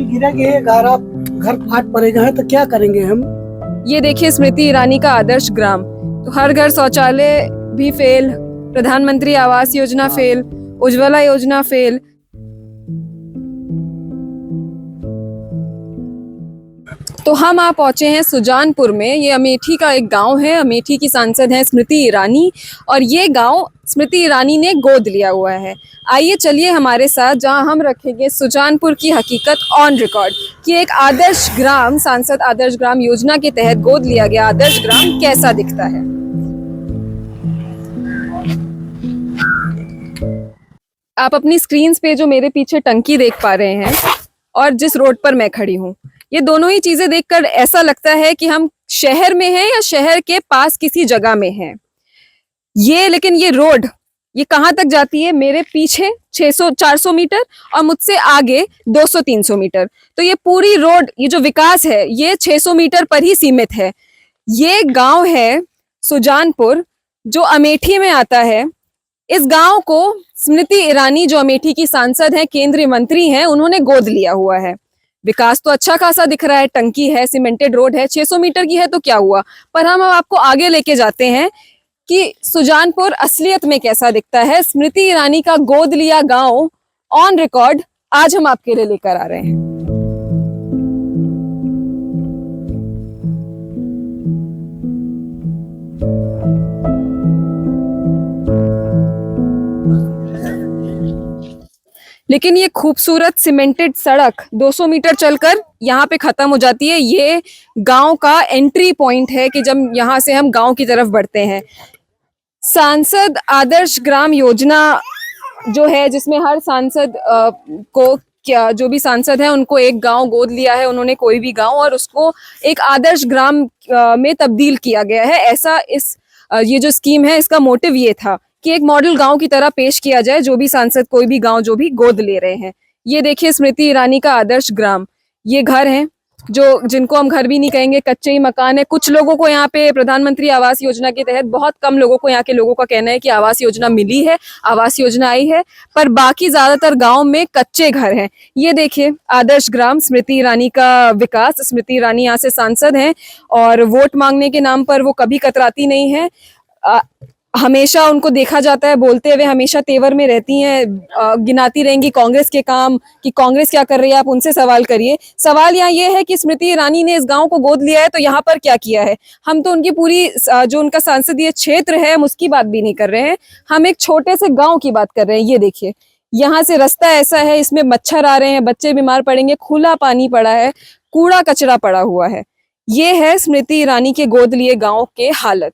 गिरा कि घर फाट पड़ेगा है तो क्या करेंगे हम। ये देखिए स्मृति ईरानी का आदर्श ग्राम। तो हर घर शौचालय भी फेल, प्रधानमंत्री आवास योजना फेल, उज्ज्वला योजना फेल। तो हम आप पहुंचे हैं सुजानपुर में। ये अमेठी का एक गांव है। अमेठी की सांसद हैं स्मृति ईरानी और ये गांव स्मृति ईरानी ने गोद लिया हुआ है। आइए चलिए हमारे साथ, जहां हम रखेंगे सुजानपुर की हकीकत ऑन रिकॉर्ड कि एक आदर्श ग्राम, सांसद आदर्श ग्राम योजना के तहत गोद लिया गया आदर्श ग्राम कैसा दिखता है। आप अपनी स्क्रीन पे जो मेरे पीछे टंकी देख पा रहे हैं और जिस रोड पर मैं खड़ी हूँ, ये दोनों ही चीजें देखकर ऐसा लगता है कि हम शहर में हैं या शहर के पास किसी जगह में हैं। लेकिन ये रोड ये कहाँ तक जाती है? मेरे पीछे 600-400 मीटर और मुझसे आगे 200-300 मीटर। तो ये पूरी रोड, ये जो विकास है ये 600 मीटर पर ही सीमित है। ये गांव है सुजानपुर जो अमेठी में आता है। इस गांव को स्मृति ईरानी जो अमेठी की सांसद हैं, केंद्रीय मंत्री हैं, उन्होंने गोद लिया हुआ है। विकास तो अच्छा खासा दिख रहा है, टंकी है, सीमेंटेड रोड है, 600 मीटर की है तो क्या हुआ। पर हम अब आपको आगे लेके जाते हैं कि सुजानपुर असलियत में कैसा दिखता है। स्मृति ईरानी का गोद लिया गांव ऑन रिकॉर्ड आज हम आपके लिए लेकर आ रहे हैं। लेकिन ये खूबसूरत सीमेंटेड सड़क 200 मीटर चलकर यहाँ पे खत्म हो जाती है। ये गांव का एंट्री पॉइंट है कि जब यहाँ से हम गांव की तरफ बढ़ते हैं। सांसद आदर्श ग्राम योजना जो है, जिसमें हर सांसद को क्या, जो भी सांसद है उनको एक गांव गोद लिया है उन्होंने, कोई भी गांव, और उसको एक आदर्श ग्राम में तब्दील किया गया है। ऐसा ये जो स्कीम है इसका मोटिव ये था कि एक मॉडल गांव की तरह पेश किया जाए जो भी सांसद, कोई भी गांव जो भी गोद ले रहे हैं। ये देखिए स्मृति ईरानी का आदर्श ग्राम। ये घर हैं जिनको हम घर भी नहीं कहेंगे, कच्चे ही मकान है। कुछ लोगों को यहाँ पे प्रधानमंत्री आवास योजना के तहत, बहुत कम लोगों को, यहाँ के लोगों का कहना है कि आवास योजना मिली है, आवास योजना आई है, पर बाकी ज्यादातर गांव में कच्चे घर हैं। ये देखिए आदर्श ग्राम, स्मृति ईरानी का विकास। स्मृति ईरानी यहाँ से सांसद हैं और वोट मांगने के नाम पर वो कभी कतराती नहीं है। हमेशा उनको देखा जाता है बोलते हुए, हमेशा तेवर में रहती हैं, गिनाती रहेंगी कांग्रेस के काम कि कांग्रेस क्या कर रही है। आप उनसे सवाल करिए। सवाल यहाँ ये है कि स्मृति ईरानी ने इस गांव को गोद लिया है तो यहाँ पर क्या किया है। हम तो उनकी पूरी जो उनका संसदीय क्षेत्र है हम उसकी बात भी नहीं कर रहे हैं, हम एक छोटे से गाँव की बात कर रहे हैं। ये देखिए यहाँ से रास्ता ऐसा है, इसमें मच्छर आ रहे हैं, बच्चे बीमार पड़ेंगे, खुला पानी पड़ा है, कूड़ा कचरा पड़ा हुआ है। ये है स्मृति ईरानी के गोद लिए गाँव के हालत।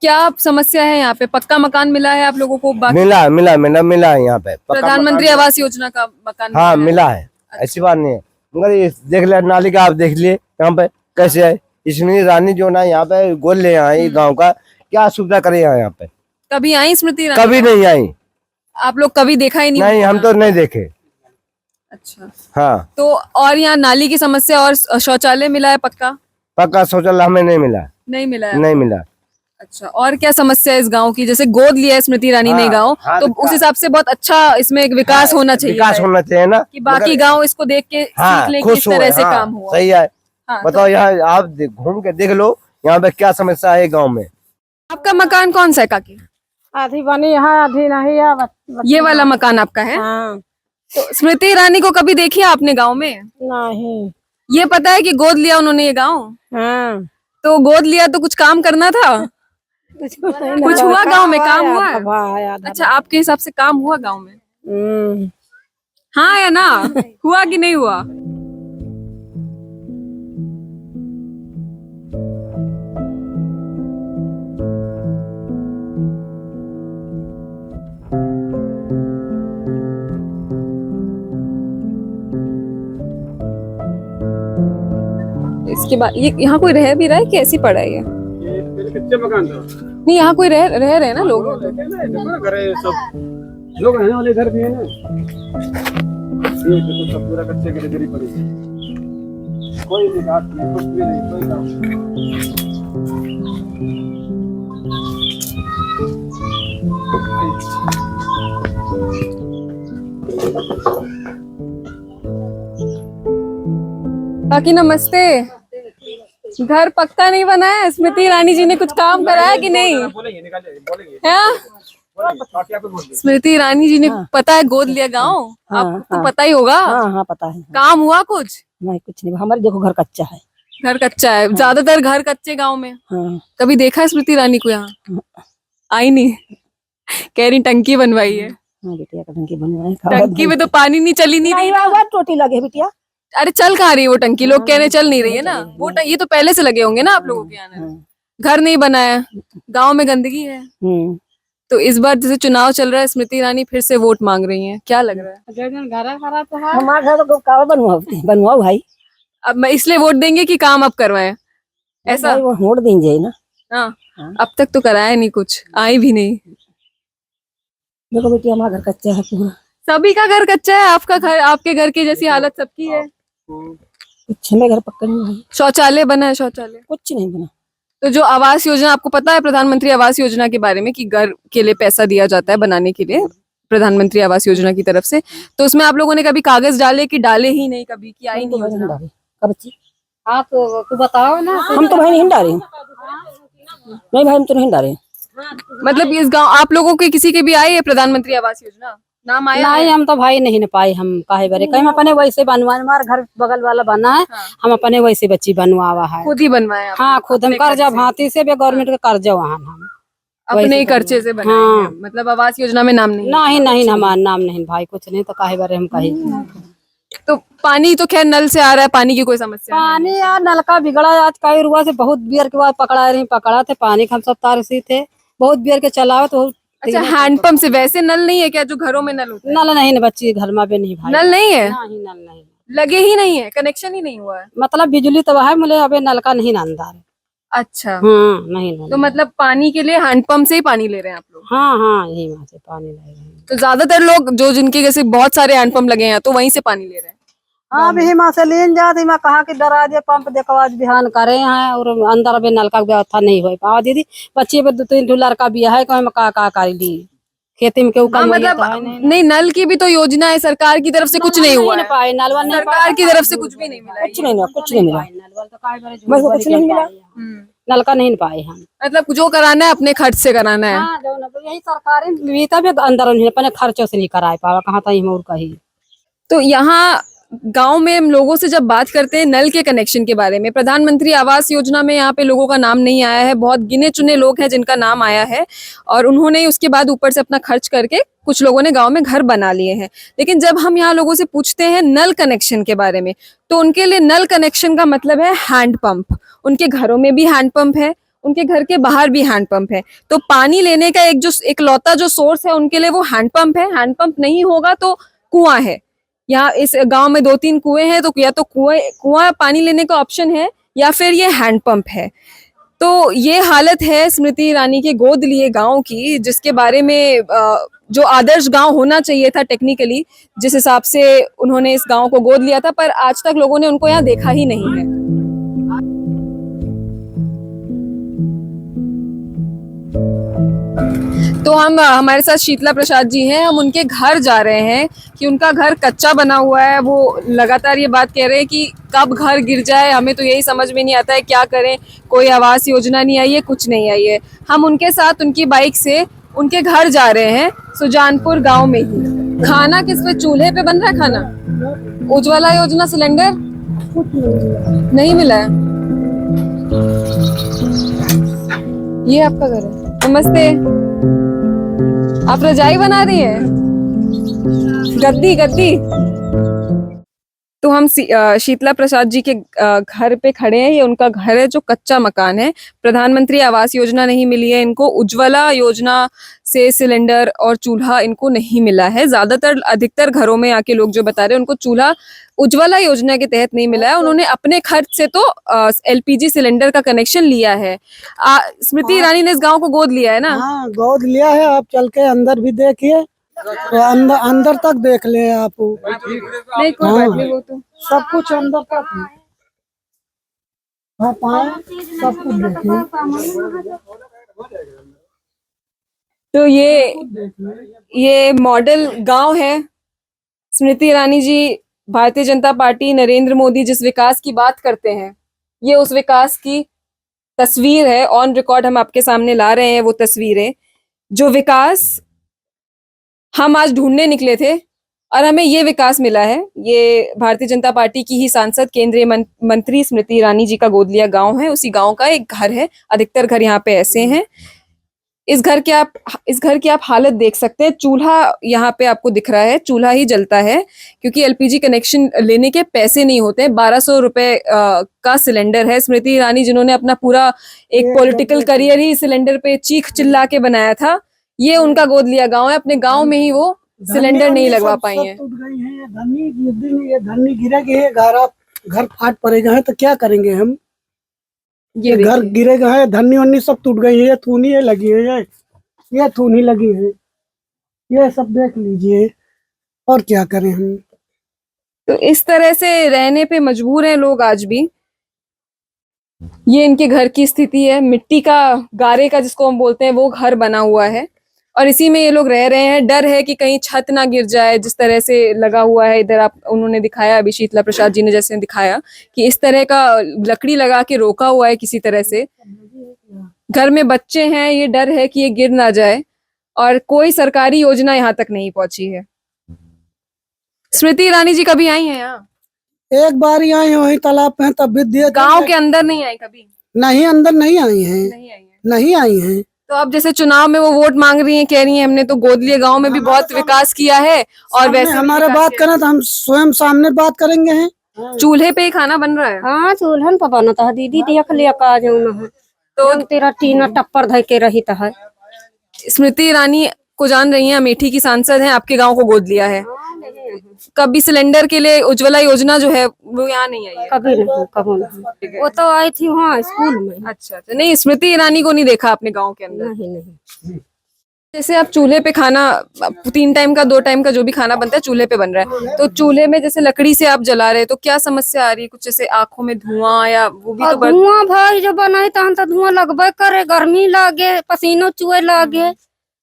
क्या समस्या है यहाँ पे? पक्का मकान मिला है आप लोगों को? मिला है यहाँ पे प्रधानमंत्री आवास योजना का मकान? हाँ मिला है। अच्छा। ऐसी बात नहीं है, मगर देख ले नाली का, आप देख लिए यहाँ पे कैसे है। स्मृति ईरानी जो ना यहाँ पे गोद ले आई गाँव का, क्या सुविधा करे यहाँ पे। कभी आई स्मृति ईरानी? कभी नहीं आई। आप लोग कभी देखा ही नहीं? नहीं, हम तो नहीं देखे। अच्छा। हाँ। तो और यहाँ नाली की समस्या और शौचालय मिला है पक्का? पक्का शौचालय हमें नहीं मिला। नहीं मिला है? नहीं मिला। अच्छा, और क्या समस्या है इस गांव की? जैसे गोद लिया है स्मृति ईरानी ने गांव, तो उस हिसाब से बहुत अच्छा इसमें एक विकास होना चाहिए। विकास होना चाहिए ना, कि बाकी गांव इसको देख के सीख ले कि इस तरह से काम हुआ। सही है। बताओ यहाँ आप घूम के देख लो यहाँ पे क्या समस्या है गाँव में। आपका मकान कौन सा है काकी? आधी बनी है, आधी नहीं है। ये वाला मकान आपका है? हाँ। तो स्मृति ईरानी को कभी देखी आपने गाँव में? नहीं। ये पता है कि गोद लिया उन्होंने ये गाँव? हाँ। तो गोद लिया तो कुछ काम करना था? कुछ हुआ गांव में? काम हुआ? अच्छा, आपके हिसाब से काम हुआ गांव में? हाँ या ना? हुआ कि नहीं हुआ? इसके बाद ये यहाँ कोई रह भी रहा है कि ऐसी पड़ा है? ये कच्चा मकान था। नहीं, यहाँ कोई रह रहे हैं ना लोग? लोग रहने वाले घर भी है ना, ये तो सब पूरा कच्चे के गिरी पड़ी है। कोई निकास नहीं, कुछ भी नहीं, कोई काम नहीं। बाकी नमस्ते। घर पक्का नहीं बना है, स्मृति ईरानी जी ने कुछ काम करा है कि नहीं? बोलेंगे, निकालिए, बोलेंगे, है बोलेंगे, बाकी आपको बोल दें। स्मृति ईरानी जी ने पता है गोद लिया गांव, आपको तो पता ही होगा। हाँ हाँ पता है। काम हुआ कुछ? नहीं कुछ नहीं, हमारे देखो घर कच्चा है। घर कच्चा है, ज्यादातर घर कच्चे गांव में। हाँ कभी देखा है स्मृति ईरानी को यहाँ? आई नहीं, कह रही टंकी बनवाई है। हाँ बिटिया का टंकी बनवाए। टंकी में तो पानी नहीं चली नहीं रही ना। नहीं टोटी लगे बिटिया। अरे चल कहाँ रही है वो टंकी? लोग कह रहे चल नहीं रही है ना वो ये तो पहले से लगे होंगे ना आप लोगों के यहाँ। घर नहीं बनाया, गांव में गंदगी है। तो इस बार जैसे चुनाव चल रहा है, स्मृति ईरानी फिर से वोट मांग रही हैं, क्या लग रहा है? हमारे घर तो कावा बनवाओ भाई। अब मैं इसलिए वोट देंगे कि काम अब करवाएं, ऐसा? वो वोट देंगे ना। हाँ, अब तक तो कराया नहीं कुछ, आई भी नहीं। देखो बेटी हमारा घर कच्चा है पूरा। सभी का घर कच्चा है, आपका घर, आपके घर की जैसी हालत सबकी है। कुछ में घर पक्का नहीं भाई। शौचालय बना है? शौचालय कुछ नहीं बना। तो जो आवास योजना, आपको पता है प्रधानमंत्री आवास योजना के बारे में कि घर के लिए पैसा दिया जाता है बनाने के लिए, प्रधानमंत्री आवास योजना की तरफ से? तो उसमें आप लोगों ने कभी कागज डाले कि डाले ही नहीं कभी, कि आई नहीं योजना? कब आप तो बताओ ना। हम तो भाई नहीं डाले। नहीं भाई हम तो नहीं डाले। मतलब इस गांव आप लोगों के किसी के भी आई है प्रधानमंत्री आवास योजना? नाम आया नहीं है? हम तो भाई नहीं न पाए। हम काहे बरे कहीं अपने वैसे बनवा, हमारे घर बगल वाला बना है। हम अपने वैसे बच्ची बनवावा है। खुद ही बनवाया आप? हाँ खुद हम कर्जा भांति से भी गवर्नमेंट का कर्जा वहाँ हम अपने ही खर्चे से बनाए हैं? मतलब आवास योजना में नाम नहीं? नहीं नहीं हमारा नाम नहीं भाई, कुछ नहीं। तो काहे बारे हम कही। तो पानी तो खैर नल से आ रहा है, पानी की कोई समस्या नहीं? पानी यार नलका बिगड़ा आज कई रुआ से बहुत बियर के बाद पकड़ा थे पानी हम सब तार से थे बहुत बियर के चलाओ तो। अच्छा, हैंडपंप से? वैसे नल नहीं है क्या जो घरों में नल होता है? नल नहीं बच्ची घर में भी नहीं भाई। नल नहीं है? नहीं नल नहीं लगे ही नहीं है, कनेक्शन ही नहीं हुआ है? मतलब बिजली तो है मुझे अबे नलका नहीं अंदर। अच्छा, नहीं तो मतलब पानी के लिए हैंडपंप से ही पानी ले रहे हैं आप लोग? हाँ हाँ यही वहाँ से पानी ले रहे हैं। तो ज्यादातर लोग जो जिनके जैसे बहुत सारे हैंडपंप लगे हैं तो वहीं से पानी ले रहे हैं? हाँ अभी माँ से लीन जाती मैं कहा कि डरा दे पंप देखो आज बिहान करे हैं और अंदर अभी नलका की व्यवस्था नहीं हो पावा दीदी। बच्चे पे 2-3 लड़का भी है कहीं का कर ली खेती में क्यों कम मतलब नहीं, नल की भी तो योजना है सरकार की तरफ से, कुछ नहीं हुआ है? पाए नलवा नहीं सरकार की तरफ से कुछ भी नहीं मिला? कुछ नहीं मिला, कुछ नहीं मिला, कुछ नहीं मिला। नलका नहीं पाए हम। मतलब जो कराना है अपने खर्च से कराना है? हाँ यही सरकारी भी अंदर अपने खर्चों से नहीं करा पावा कहाँ तक हम और कही। तो यहाँ गांव में हम लोगों से जब बात करते हैं नल के कनेक्शन के बारे में, प्रधानमंत्री आवास योजना में यहाँ पे लोगों का नाम नहीं आया है। बहुत गिने चुने लोग हैं जिनका नाम आया है और उन्होंने उसके बाद ऊपर से अपना खर्च करके कुछ लोगों ने गांव में घर बना लिए हैं। लेकिन जब हम यहाँ लोगों से पूछते हैं नल कनेक्शन के बारे में तो उनके लिए नल कनेक्शन का मतलब है हैंडपंप। उनके घरों में भी हैंडपंप है, उनके घर के बाहर भी हैंडपंप है। तो पानी लेने का एक लौता जो सोर्स है उनके लिए वो हैंडपंप है। हैंडपंप नहीं होगा तो कुआं है। यहाँ इस गांव में 2-3 कुएं हैं तो या तो कुआं पानी लेने का ऑप्शन है या फिर ये हैंडपंप है। तो ये हालत है स्मृति ईरानी के गोद लिए गांव की, जिसके बारे में जो आदर्श गांव होना चाहिए था टेक्निकली, जिस हिसाब से उन्होंने इस गांव को गोद लिया था, पर आज तक लोगों ने उनको यहाँ देखा ही नहीं है। तो हम हमारे साथ शीतला प्रसाद जी हैं, हम उनके घर जा रहे हैं कि उनका घर कच्चा बना हुआ है। वो लगातार ये बात कह रहे हैं कि कब घर गिर जाए हमें तो यही समझ में नहीं आता है, क्या करें। कोई आवास योजना नहीं आई है, कुछ नहीं आई है। हम उनके साथ उनकी बाइक से उनके घर जा रहे हैं सुजानपुर गांव में ही। खाना किस पे, चूल्हे पे बन रहा है खाना? उज्ज्वला योजना सिलेंडर नहीं मिला है? ये आपका घर है? नमस्ते, आप रजाई बना रही है? गद्दी। तो हम शीतला प्रसाद जी के घर पे खड़े हैं। ये उनका घर है जो कच्चा मकान है। प्रधानमंत्री आवास योजना नहीं मिली है इनको, उज्ज्वला योजना से सिलेंडर और चूल्हा इनको नहीं मिला है। ज्यादातर अधिकतर घरों में आके लोग जो बता रहे हैं उनको चूल्हा उज्ज्वला योजना के तहत नहीं मिला है। उन्होंने अपने खर्च से तो LPG सिलेंडर का कनेक्शन लिया है। स्मृति ईरानी ने इस गाँव को गोद लिया है ना? हाँ गोद लिया है। आप चल के अंदर भी देखिए, तो अंदर अंदर तक देख ले आप, नहीं कोई बात नहीं, वो तो सब कुछ अंदर तक है। आप आए, सब कुछ देखें। तो ये मॉडल गांव है। स्मृति ईरानी जी, भारतीय जनता पार्टी, नरेंद्र मोदी जिस विकास की बात करते हैं, ये उस विकास की तस्वीर है। ऑन रिकॉर्ड हम आपके सामने ला रहे हैं वो तस्वीरें, जो विकास हम आज ढूंढने निकले थे और हमें ये विकास मिला है। ये भारतीय जनता पार्टी की ही सांसद, केंद्रीय मंत्री स्मृति ईरानी जी का गोद लिया गांव है। उसी गांव का एक घर है। अधिकतर घर यहाँ पे ऐसे हैं। इस घर की आप हालत देख सकते हैं। चूल्हा यहाँ पे आपको दिख रहा है, चूल्हा ही जलता है क्योंकि एलपीजी कनेक्शन लेने के पैसे नहीं होते। 1200 रुपए का सिलेंडर है। स्मृति ईरानी जिन्होंने अपना पूरा एक पॉलिटिकल करियर ही सिलेंडर पे चीख चिल्ला के बनाया था, ये उनका गोद लिया गांव है। अपने गांव में ही वो सिलेंडर नहीं लगवा पाई हैं। टूट गई है। ये धरनी गिरेगी, ये घर फाट पड़ेगा है तो क्या करेंगे हम? ये घर गिरेगा है, धरनी वन्नी सब टूट गई है। ये थूनी है लगी है, ये थूनी लगी है, ये सब देख लीजिए। और क्या करें हम? तो इस तरह से रहने पे मजबूर हैं लोग आज भी। ये इनके घर की स्थिति है। मिट्टी का, गारे का जिसको हम बोलते हैं, वो घर बना हुआ है और इसी में ये लोग रह रहे हैं। डर है कि कहीं छत ना गिर जाए, जिस तरह से लगा हुआ है इधर। उन्होंने दिखाया, अभी शीतला प्रसाद जी ने जैसे दिखाया कि इस तरह का लकड़ी लगा के रोका हुआ है किसी तरह से। घर में बच्चे हैं, ये डर है कि ये गिर ना जाए और कोई सरकारी योजना यहाँ तक नहीं पहुंची है। स्मृति ईरानी जी कभी आई हैं यहाँ? एक बार ही आई वही तालाब पे, तब भी दिए। गांव के अंदर नहीं आई कभी? नहीं, अंदर नहीं आई हैं, नहीं आई हैं। नहीं आई हैं। तो अब जैसे चुनाव में वो वोट मांग रही हैं, कह रही हैं हमने तो गोद लिए गांव में भी बहुत विकास किया है और वैसे हमारे बात करें तो हम स्वयं सामने बात करेंगे हैं। चूल्हे पे ही खाना बन रहा है। हाँ चूल्हन पर बनता है दीदी, देख लिया का जो है तो तेरा टीना टप्पर धय के रही है। स्मृति ईरानी को जान रही हैं, अमेठी की सांसद हैं, आपके गांव को गोद लिया है। कभी सिलेंडर के लिए उज्ज्वला योजना जो है वो यहाँ नहीं आई है? कभी नहीं, कभी नहीं। वो तो आई थी वहाँ स्कूल में। अच्छा, नहीं, स्मृति ईरानी को नहीं देखा आपने गांव के अंदर? नहीं नहीं। जैसे आप चूल्हे पे खाना, 3 टाइम का 2 टाइम का जो भी खाना बनता है चूल्हे पे बन रहा है, तो चूल्हे में जैसे लकड़ी से आप जला रहे हैं तो क्या समस्या आ रही है? कुछ जैसे आंखों में धुआं या वो भी? तो धुआं भाई जो बनाई तो धुआं लगभग करे, गर्मी लागे, पसीनो चुए लागे।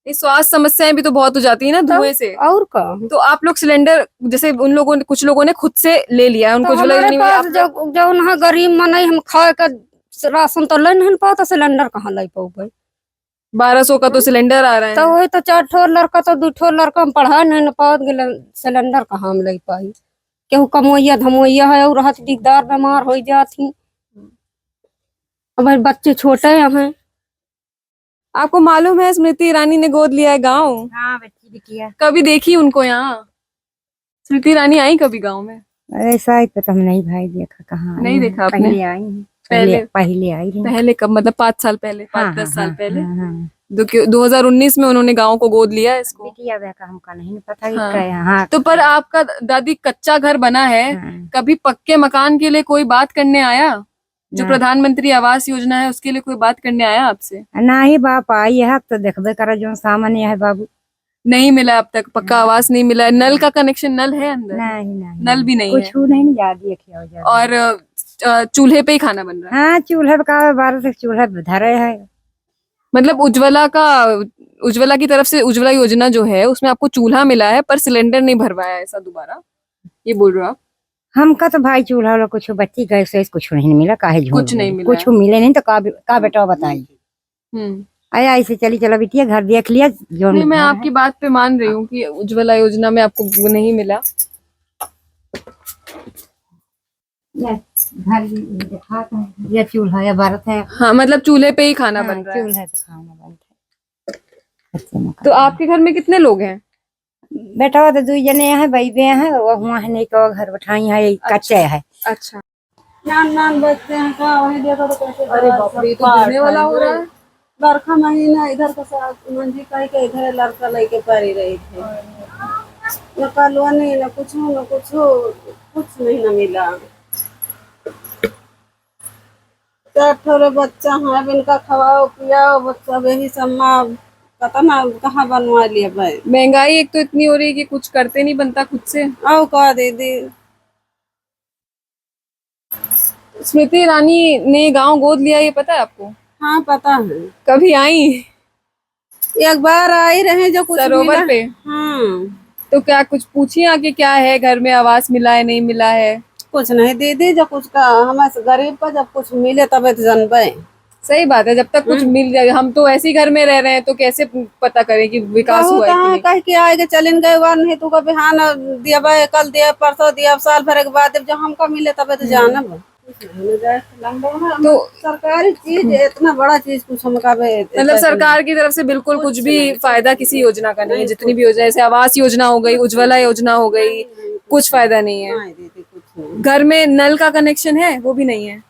स्वास्थ्य समस्याएं भी तो बहुत हो जाती है ना धुएं से। और का तो आप लोग सिलेंडर, जैसे उन लोगों ने, कुछ लोगों ने खुद से ले लिया, उनको तो हमारे पास जो ना गरीब मनाई, हम खाए का राशन तो ले नहीं पाओ, तो सिलेंडर कहाँ ले पाओ भाई? 1200 का तो सिलेंडर आ रहा है। तो वही तो 4 ठो लड़का तो 2 ठो लड़का हम पढ़ा नहीं पाओ, सिलेंडर कहाँ हम ले पाई? केहू कमोइया धमोइया है और हाथ दिकदार बीमार हो जाती। अब बच्चे छोटे हैं। आपको मालूम है स्मृति ईरानी ने गोद लिया है गांव? हाँ बच्ची भी किया। कभी देखी उनको यहाँ? स्मृति ईरानी आई कभी गांव में? ऐसा ही तो हम नहीं भाई देखा, कहाँ नहीं देखा आपने? पहले आई हैं। पहले आई रही। पहले कब, मतलब 5 साल पहले? 5-10 साल पहले। हाँ। 2019 में उन्होंने गांव को गोद लिया है इसको। बिटिया का हमका नहीं पता है। हाँ। हाँ। तो पर आपका दादी कच्चा घर बना है, कभी पक्के मकान के लिए कोई बात करने आया? जो प्रधानमंत्री आवास योजना है उसके लिए कोई बात करने आया आपसे? ना ही बाप आई है तो देखबे करा जो सामान्य है बाबू। नहीं मिला अब तक, पक्का आवास नहीं मिला है। नल का कनेक्शन, नल है अंदर? नहीं नल भी नहीं है। कुछ नहीं याद। और चूल्हे पे ही खाना बन रहा है? हाँ चूल्हे का 12 से चूल्हा धरे है। मतलब उज्ज्वला की तरफ से उज्ज्वला योजना जो है उसमें आपको चूल्हा मिला है पर सिलेंडर नहीं भरवाया, ऐसा दोबारा ये बोल रहे हो आप? हमका तो भाई चूल्हा वाला कुछ बच्ची गैस वैस कुछ नहीं मिला। काहे झूठ? कुछ नहीं मिला? कुछ मिले नहीं तो का बेटा बताई। आया ऐसे चली चला बिटिया घर देख लिया जो। नहीं, मैं आपकी बात पे मान रही हूँ कि उज्ज्वला योजना में आपको वो नहीं मिला। घर दिखा ये चूल्हा या भारत है। हाँ, मतलब चूल्हे पे ही खाना बन रहा है। चूल्हा पे खाना बनता है। तो आपके घर में कितने लोग हैं? बेटा वो तो 2 जने हैं, बैबे हैं, वो वहाँ है नहीं को घर बैठाई है, कच्चे है। अच्छा, नान बच्चे हैं का वही देखो तो कैसे। अरे बाप रे, तो गिरने वाला हो रहा है। बरखा महीना इधर का साथ मंजी कहीं के इधर लड़का लेके पड़ी रही थे। न कलवा नहीं, न कुछ नहीं न मिला। 4 ठो बच्चा है, इनका खवाओ पियाओ, बच्चा वही सम्मा पता ना कहाँ बनवा लिया भाई। महंगाई एक तो इतनी हो रही है कि कुछ करते नहीं बनता खुद से। आओ कहा दीदी। स्मृति ईरानी ने गांव गोद लिया, ये पता है आपको? हाँ पता है, कभी आई एक बार आई रहे जो कुछ सरोवर मिला। पे? हाँ तो क्या कुछ पूछिए आके, क्या है घर में, आवास मिला है नहीं मिला है? कुछ नहीं दीदी, जब कुछ का हमें गरीब का जब कुछ मिले तबे तो जानबे। सही बात है, जब तक कुछ मिल जाए। हम तो ऐसे ही घर में रह रहे हैं तो कैसे पता करें कि विकास बहुत हुआ है कि नहीं? कह के आएगा चलन गए वार नहीं, तू का बिहान दिया भाई, कल दिया परसों दिया, साल भर के बाद जब हमको मिले तबे तो जानब। तो सरकारी चीज इतना बड़ा चीज कुछ हमका मतलब सरकार की तरफ से बिल्कुल कुछ भी फायदा किसी योजना का नहीं है? जितनी भी योजना, जैसे आवास योजना हो गई, उज्ज्वला योजना हो गई, कुछ फायदा नहीं है। दीदी कुछ नहीं। घर में नल का कनेक्शन है वो भी नहीं है,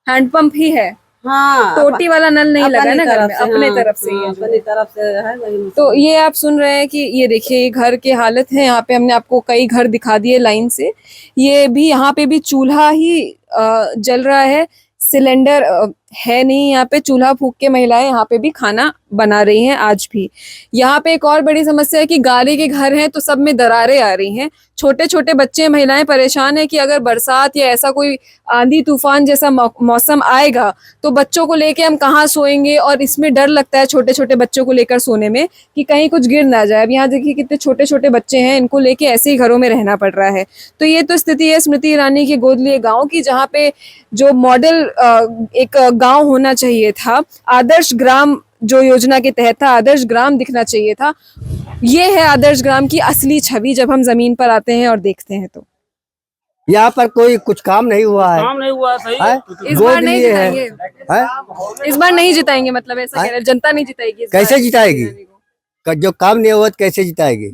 हैंडपंप ही है। हाँ टोटी वाला नल नहीं लगा है ना घर में, अपने हाँ, तरफ से ही है। अपनी तरफ से है वही। तो ये आप सुन रहे हैं कि ये देखिए ये घर की हालत है। यहाँ पे हमने आपको कई घर दिखा दिए लाइन से। ये भी, यहाँ पे भी चूल्हा ही जल रहा है, सिलेंडर है नहीं यहाँ पे। चूल्हा फूंक के महिलाएं यहाँ पे भी खाना बना रही हैं आज भी। यहाँ पे एक और बड़ी समस्या है कि गाली के घर हैं तो सब में दरारें आ रही हैं। छोटे छोटे बच्चे, महिलाएं परेशान है कि अगर बरसात या ऐसा कोई आंधी तूफान जैसा मौसम आएगा तो बच्चों को लेके हम कहाँ सोएंगे, और इसमें डर लगता है छोटे छोटे बच्चों को लेकर सोने में कि कहीं कुछ गिर ना जाए। अब यहाँ देखिए कितने छोटे छोटे बच्चे हैं, इनको लेके ऐसे ही घरों में रहना पड़ रहा है। तो ये तो स्थिति है स्मृति ईरानी के गोद लिए गाँव की, जहाँ पे जो मॉडल एक गाँव होना चाहिए था, आदर्श ग्राम जो योजना के तहत था, आदर्श ग्राम दिखना चाहिए था। ये है आदर्श ग्राम की असली छवि जब हम जमीन पर आते हैं और देखते हैं। तो यहाँ पर कोई कुछ काम नहीं हुआ है। काम नहीं हुआ सही है? इस गोद बार नहीं लिए है। जिताएंगे, है? इस बार नहीं जिताएंगे, मतलब ऐसा कह रहे हैं, जनता नहीं जिताएगी इस कैसे बार। जिताएगी? जो काम नहीं हुआ तो कैसे जिताएगी?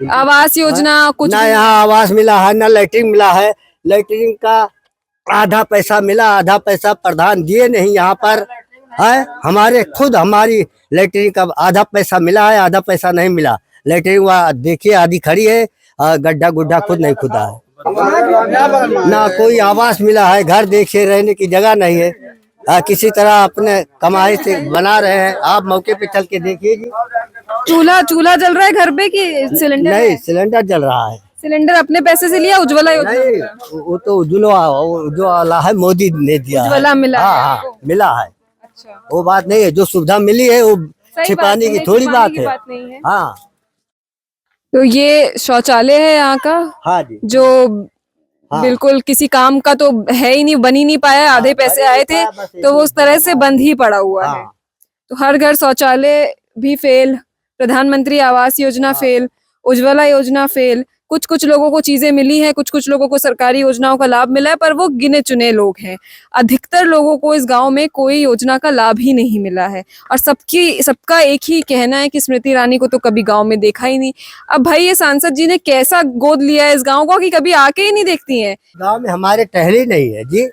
आवास योजना कुछ ना भी यहाँ आवास मिला है, ना लैट्रिन मिला है। लैट्रिन का आधा पैसा मिला, आधा पैसा प्रधान दिए नहीं यहाँ पर। है हमारे खुद हमारी लैट्रिन का आधा पैसा मिला है, आधा पैसा नहीं मिला। लैट्रिन वहाँ देखिए आधी खड़ी है, गड्ढा गुड्ढा खुद नहीं खुदा है। ना कोई आवास मिला है, घर देखे रहने की जगह नहीं है। किसी तरह अपने कमाई से बना रहे हैं। आप मौके पे चल के देखिए जी। चूल्हा जल रहा है घर पे कि सिलेंडर नहीं, है? सिलेंडर जल रहा है। सिलेंडर अपने पैसे से लिया, उज्ज्वला योजना? नहीं, वो तो उज्ज्वला है, मोदी ने दिया है। उज्ज्वला मिला है हाँ आपको? मिला है। अच्छा, वो बात नहीं है, जो सुविधा मिली है वो सही छिपाने बात की है, थोड़ी छिपाने बात की है। बात नहीं है। हाँ तो ये शौचालय है यहाँ का, हाँ जी। जो हाँ। बिल्कुल किसी काम का तो है ही नहीं, बन ही नहीं पाया। आधे पैसे आए थे तो वो उस तरह से बंद ही पड़ा हुआ है। हाँ। तो हर घर शौचालय भी फेल, प्रधानमंत्री आवास योजना फेल, उज्ज्वला योजना फेल। कुछ कुछ लोगों को चीजें मिली हैं, कुछ कुछ लोगों को सरकारी योजनाओं का लाभ मिला है, पर वो गिने चुने लोग हैं। अधिकतर लोगों को इस गांव में कोई योजना का लाभ ही नहीं मिला है। और सबका एक ही कहना है कि स्मृति ईरानी को तो कभी गांव में देखा ही नहीं। अब भाई ये सांसद जी ने कैसा गोद लिया है इस गांव को कि कभी आके ही नहीं देखती हैं? गांव में हमारे टहली नहीं है जी।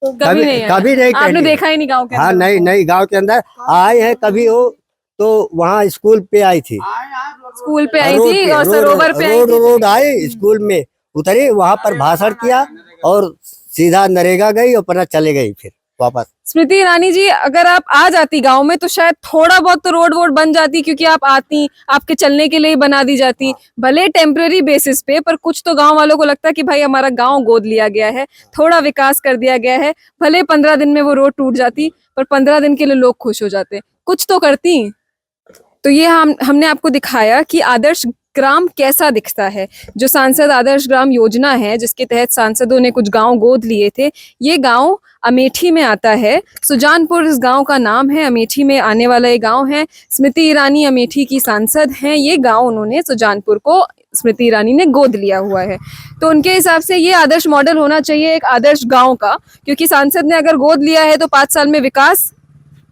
कभी नहीं आया? कभी नहीं आपने टहली। देखा ही नहीं गांव के हाँ अंदर? नहीं नहीं, गांव के अंदर आए हैं कभी हो तो वहाँ स्कूल पे आई थी। स्कूल पे आई रोड थी पे, और रोड- सरोवर पे आई रोड थी। रोड आए, स्कूल में उतरी, वहाँ पर भाषण किया और सीधा नरेगा गई और अपना चले गई फिर वापस। स्मृति ईरानी जी, अगर आप आ जाती गांव में तो शायद थोड़ा बहुत तो रोड वोड बन जाती, क्योंकि आप आती, आपके चलने के लिए ही बना दी जाती, भले टेम्पररी बेसिस पे, पर कुछ तो गांव वालों को लगता कि भाई हमारा गांव गोद लिया गया है, थोड़ा विकास कर दिया गया है। भले 15 दिन में वो रोड टूट जाती, पर 15 दिन के लिए लोग खुश हो जाते, कुछ तो करती। तो ये हमने आपको दिखाया कि आदर्श ग्राम कैसा दिखता है। जो सांसद आदर्श ग्राम योजना है, जिसके तहत सांसदों ने कुछ गांव गोद लिए थे, ये गांव अमेठी में आता है। सुजानपुर इस गांव का नाम है, अमेठी में आने वाला ये गांव है। स्मृति ईरानी अमेठी की सांसद हैं। ये गांव उन्होंने, सुजानपुर को स्मृति ईरानी ने गोद लिया हुआ है। तो उनके हिसाब से ये आदर्श मॉडल होना चाहिए एक आदर्श गांव का, क्योंकि सांसद ने अगर गोद लिया है तो 5 साल में विकास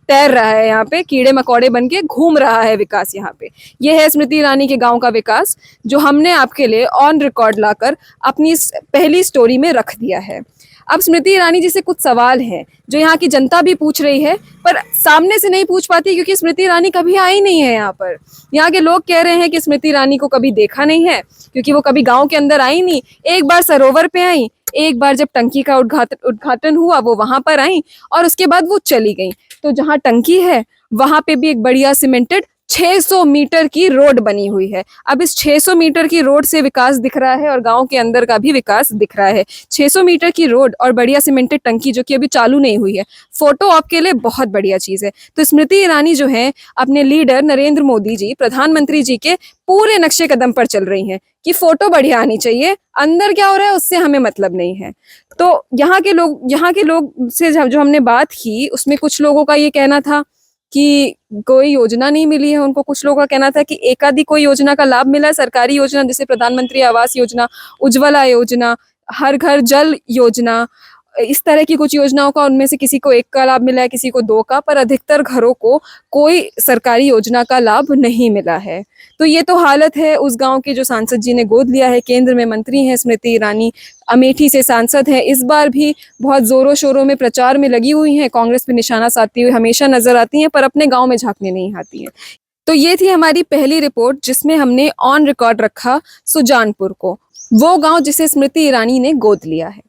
तैर रहा है, यहाँ पे कीड़े मकोड़े बन के घूम रहा है विकास। यहाँ पे ये है स्मृति ईरानी के गांव का विकास, जो हमने आपके लिए ऑन रिकॉर्ड लाकर अपनी पहली स्टोरी में रख दिया है। अब स्मृति ईरानी जी से कुछ सवाल हैं जो यहाँ की जनता भी पूछ रही है, पर सामने से नहीं पूछ पाती क्योंकि स्मृति ईरानी कभी आई नहीं है यहाँ पर। यहाँ के लोग कह रहे हैं कि स्मृति ईरानी को कभी देखा नहीं है, क्योंकि वो कभी गांव के अंदर आई नहीं। एक बार सरोवर पे आई, एक बार जब टंकी का उद्घाटन हुआ वो वहां पर आई, और उसके बाद वो चली गई। तो जहाँ टंकी है वहां पे भी एक बढ़िया सीमेंटेड 600 मीटर की रोड बनी हुई है। अब इस 600 मीटर की रोड से विकास दिख रहा है और गांव के अंदर का भी विकास दिख रहा है। 600 मीटर की रोड और बढ़िया सीमेंटेड टंकी जो कि अभी चालू नहीं हुई है, फोटो ऑप के लिए बहुत बढ़िया चीज है। तो स्मृति ईरानी जो है अपने लीडर नरेंद्र मोदी जी, प्रधानमंत्री जी के पूरे नक्शे कदम पर चल रही हैं कि फोटो बढ़िया आनी चाहिए, अंदर क्या हो रहा है उससे हमें मतलब नहीं है। तो यहाँ के लोग से जो हमने बात की उसमें कुछ लोगों का ये कहना था कि कोई योजना नहीं मिली है उनको। कुछ लोगों का कहना था कि एक आधी कोई योजना का लाभ मिला है, सरकारी योजना जैसे प्रधानमंत्री आवास योजना, उज्ज्वला योजना, हर घर जल योजना, इस तरह की कुछ योजनाओं का उनमें से किसी को एक का लाभ मिला है, किसी को दो का, पर अधिकतर घरों को कोई सरकारी योजना का लाभ नहीं मिला है। तो ये तो हालत है उस गांव के जो सांसद जी ने गोद लिया है। केंद्र में मंत्री हैं स्मृति ईरानी, अमेठी से सांसद हैं, इस बार भी बहुत जोरों शोरों में प्रचार में लगी हुई हैं, कांग्रेस पे निशाना साधती हुई हमेशा नजर आती हैं, पर अपने गांव में झांकने नहीं आती हैं। तो ये थी हमारी पहली रिपोर्ट जिसमें हमने ऑन रिकॉर्ड रखा सुजानपुर को, वो गांव जिसे स्मृति ईरानी ने गोद लिया है।